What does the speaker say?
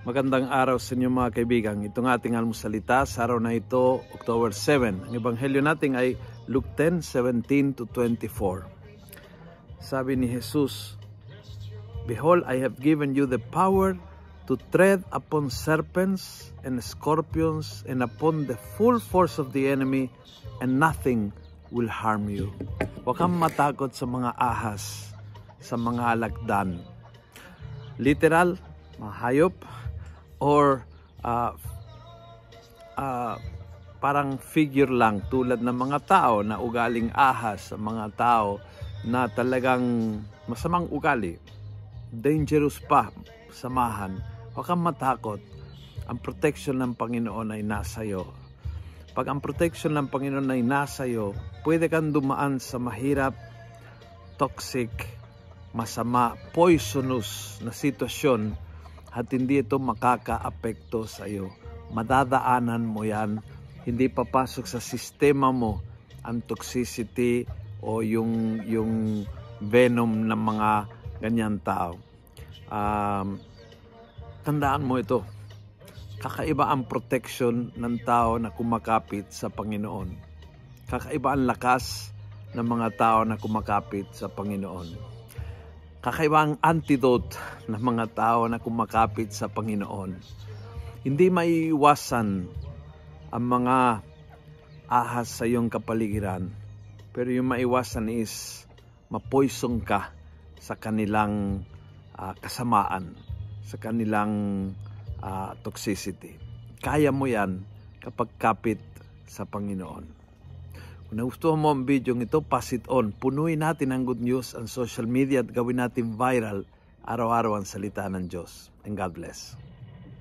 Magandang araw sa inyo mga kaibigan. Itong ating almusalita sa araw na ito, October 7. Ang ebanghelyo natin ay Luke 10:17-24. Sabi ni Jesus, "Behold, I have given you the power to tread upon serpents and scorpions and upon the full force of the enemy, and nothing will harm you." Huwag kang matakot sa mga ahas, sa mga alakdan. Literal, mahayop, or parang figure lang tulad ng mga tao na ugaling ahas, sa mga tao na talagang masamang ugali, dangerous pa, samahan. Huwag kang matakot. Ang protection ng Panginoon ay nasa iyo. Pag ang protection ng Panginoon ay nasa iyo, pwede kang dumaan sa mahirap, toxic, masama, poisonous na sitwasyon at hindi ito makaka-apekto sa iyo. Madadaanan mo yan. Hindi papasok sa sistema mo ang toxicity o yung venom ng mga ganyan tao. Tandaan mo ito. Kakaiba ang protection ng tao na kumakapit sa Panginoon. Kakaiba ang lakas ng mga tao na kumakapit sa Panginoon. Kakaiba ang antidote ng mga tao na kumakapit sa Panginoon. Hindi maiiwasan ang mga ahas sa iyong kapaligiran. Pero yung maiwasan is mapoison ka sa kanilang kasamaan, sa kanilang toxicity. Kaya mo yan kapag kapit sa Panginoon. Kung nagustuhan mo ang video ito, pass it on. Punuin natin ang good news ang social media at gawin natin viral araw-araw ang salita ng Diyos. And God bless.